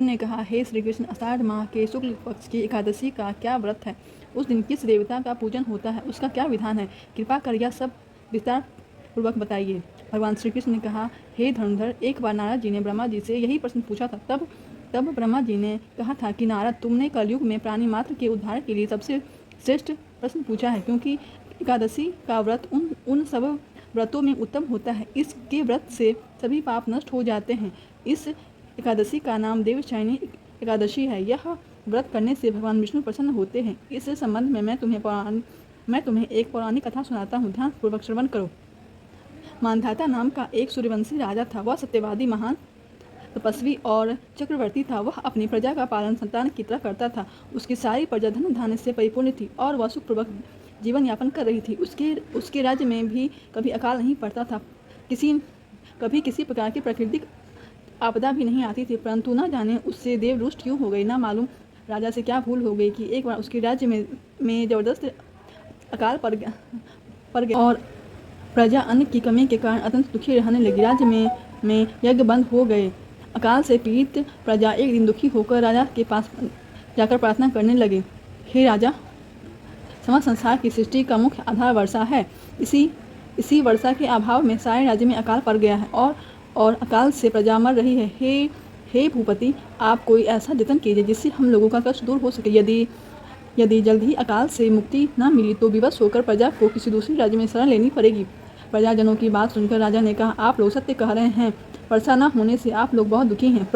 ने कहा, हे श्री कृष्ण, आषाढ़ माह के शुक्ल पक्ष की एकादशी का क्या व्रत है? उस दिन किस देवता का पूजन होता है? उसका क्या विधान है? कृपा कर यह सब विस्तार पूर्वक बताइए। भगवान श्री कृष्ण ने कहा, हे धनुर्धर, एक बार नारद जी ने ब्रह्मा जी से यही प्रश्न पूछा था। तब ब्रह्मा जी ने कहा था कि नारद, तुमने कलयुग में प्राणी मात्र के उद्धार के लिए सबसे श्रेष्ठ प्रश्न पूछा है, क्योंकि एकादशी का व्रत उन सब व्रतों में उत्तम होता है। इसके व्रत से सभी पाप नष्ट हो जाते हैं। इस एकादशी का नाम देवशयनी एकादशी है। यह व्रत करने से भगवान विष्णु प्रसन्न होते हैं। इस संबंध में मैं तुम्हें एक पौराणिक कथा सुनाता हूँ। ध्यान पूर्वक श्रवण करो। मानधाता नाम का एक सूर्यवंशी राजा था। वह सत्यवादी, महान तपस्वी और चक्रवर्ती था। वह अपनी प्रजा का पालन संतान की तरह करता था। उसकी सारी प्रजा धन धान्य से परिपूर्ण थी और वह सुखपूर्वक जीवन यापन कर रही थी। उसके राज्य में भी कभी अकाल नहीं पड़ता था। कभी किसी प्रकार की प्राकृतिक आपदा भी नहीं आती थी। परंतु न जाने उससे देव रुष्ट क्यों हो गई। ना मालूम राजा से क्या भूल हो गई कि एक बार उसके राज्य में जबरदस्त अकाल पड़ गया और प्रजा अन्न की कमी के कारण अत्यंत दुखी रहने लगी। राज्य में यज्ञ बंद हो गए। अकाल से पीड़ित प्रजा एक दिन दुखी होकर राजा के पास जाकर प्रार्थना करने लगे, हे राजा, समस्त संसार की सृष्टि का मुख्य आधार वर्षा है। इसी वर्षा के अभाव में सारे राज्य में अकाल पड़ गया है और अकाल से प्रजा मर रही है। हे भूपति, आप कोई ऐसा जतन कीजिए जिससे हम लोगों का कष्ट दूर हो सके। यदि जल्द ही अकाल से मुक्ति न मिली तो विवश होकर प्रजा को किसी दूसरे राज्य में शरण लेनी पड़ेगी। प्रजाजनों की बात सुनकर राजा ने कहा, आप लोग सत्य कह रहे हैं। वर्षा न होने से आप लोग बहुत दुखी हैं।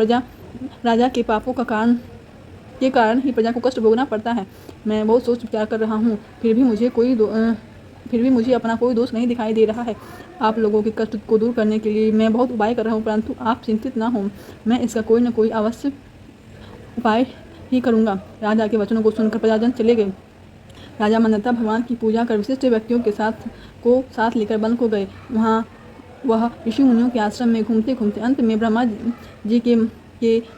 राजा के पापों के कारण ही प्रजा को कष्ट भोगना पड़ता है। मैं बहुत सोच विचार कर रहा हूँ, फिर भी मुझे अपना कोई दोष नहीं दिखाई दे रहा है। आप लोगों के कष्ट को दूर करने के लिए मैं बहुत उपाय कर रहा हूँ, परंतु आप चिंतित ना हों। मैं इसका कोई न कोई अवश्य उपाय ही करूँगा। राजा के वचनों को सुनकर प्रजाजन चले गए। राजा मान्यता भगवान की पूजा कर विशिष्ट व्यक्तियों के साथ लेकर वन को गए। वह ऋषि मुनियों के आश्रम में घूमते घूमते अंत में ब्रह्मा जी के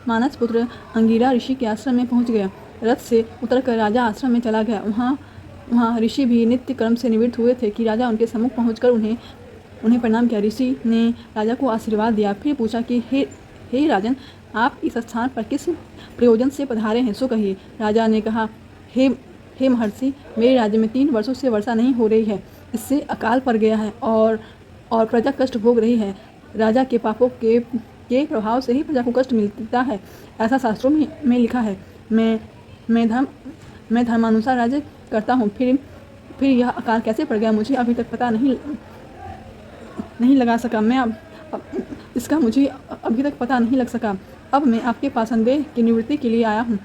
मानस पुत्र अंगिरा ऋषि के आश्रम में पहुंच गया। रथ से उतरकर राजा आश्रम में चला गया। वहाँ ऋषि भी नित्य कर्म से निवृत्त हुए थे कि राजा उनके सम्मुख पहुंचकर उन्हें प्रणाम किया। ऋषि ने राजा को आशीर्वाद दिया, फिर पूछा कि हे राजन, आप इस स्थान पर किस प्रयोजन से पधारे हैं, सो कहिए। राजा ने कहा, हे महर्षि, मेरे राज्य में 3 वर्षों से वर्षा नहीं हो रही है। इससे अकाल पड़ गया है और प्रजा कष्ट भोग रही है। राजा के पापों के प्रभाव से ही प्रजा को कष्ट मिलता है, ऐसा शास्त्रों में लिखा है। मैं धर्मानुसार राज्य करता हूँ, फिर यह अकाल कैसे पड़ गया मुझे अभी तक पता नहीं लगा सका। इसका मुझे अभी तक पता नहीं लग सका। अब मैं आपके पास संदेह की निवृत्ति के लिए आया हूँ।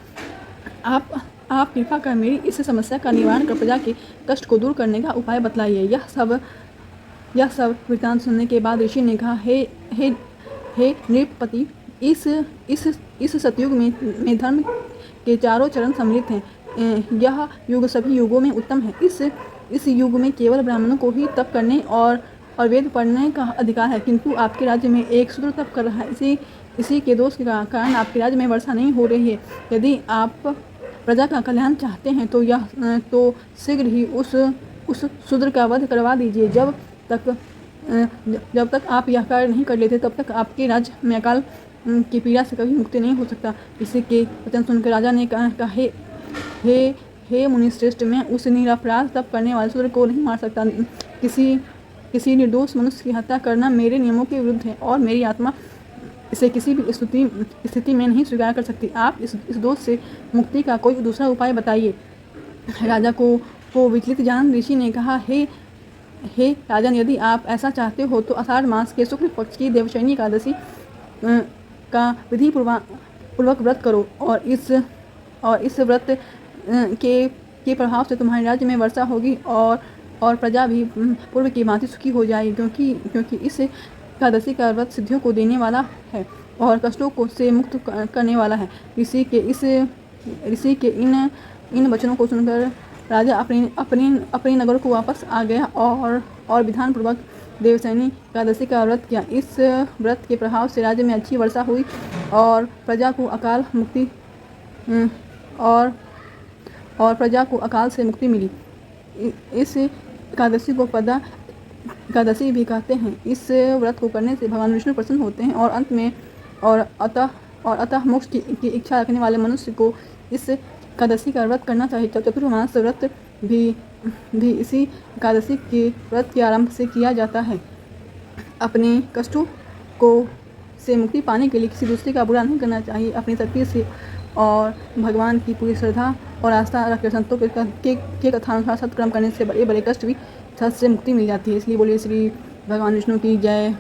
आप कृपा कर मेरी इस समस्या का निवारण कर प्रजा के कष्ट को दूर करने का उपाय बतलाइए। यह सब वृत्तांत सुनने के बाद ऋषि ने कहा, हे नृपति, इस सतयुग में धर्म के चारों चरण सम्मिलित हैं। यह युग सभी युगों में उत्तम है। इस युग में केवल ब्राह्मणों को ही तप करने और वेद पढ़ने का अधिकार है, किंतु आपके राज्य में एक शूद्र तप कर रहा है। इसी के दोष के कारण आपके राज्य में वर्षा नहीं हो रही है। यदि आप प्रजा का कल्याण चाहते हैं तो शीघ्र ही उस शूद्र का वध करवा दीजिए। जब तक आप यह कार्य नहीं कर लेते तब तक आपके राज्य में अकाल की पीड़ा से कभी मुक्ति नहीं हो सकता। इसी के वचन सुनकर राजा ने कहा, हे मुनिश्रेष्ठ, मैं उस निरपराध तप करने वाले शूद्र को नहीं मार सकता। किसी निर्दोष मनुष्य की हत्या करना मेरे नियमों के विरुद्ध है और मेरी आत्मा इसे किसी भी स्थिति में नहीं स्वीकार कर सकती। आप इस दोष से मुक्ति का कोई दूसरा उपाय बताइए। राजा को विचलित जान ऋषि ने कहा, हे राजन, यदि आप ऐसा चाहते हो तो आषाढ़ मास के शुक्ल पक्ष की देवशयनी एकादशी का विधि पूर्वक व्रत करो और इस व्रत के प्रभाव से तुम्हारे राज्य में वर्षा होगी और प्रजा भी पूर्व की भांति सुखी हो जाएगी, क्योंकि इस एकादशी का व्रत सिद्धियों को देने वाला है और कष्टों को से मुक्त करने वाला है। ऋषि के इन वचनों को सुनकर राजा अपने नगर को वापस आ गया और विधान पूर्वक देवशयनी एकादशी का व्रत किया। इस व्रत के प्रभाव से राज्य में अच्छी वर्षा हुई और प्रजा को अकाल से मुक्ति मिली। इस एकादशी को पदा एकादशी भी कहते हैं। इस व्रत को करने से भगवान विष्णु प्रसन्न होते हैं और और अतः मोक्ष की इच्छा रखने वाले मनुष्य को इस एकादशी का व्रत करना चाहिए। चतुर्मास व्रत भी इसी एकादशी के व्रत के आरंभ से किया जाता है। अपने कष्टों को से मुक्ति पाने के लिए किसी दूसरे का बुरा नहीं करना चाहिए। अपनी शक्ति से और भगवान की पूरी श्रद्धा और आस्था रखकर संतों के कथानुसार सत्कर्म करने से बड़े बड़े कष्ट भी से मुक्ति मिल जाती है। इसलिए बोलिए श्री भगवान विष्णु की जय।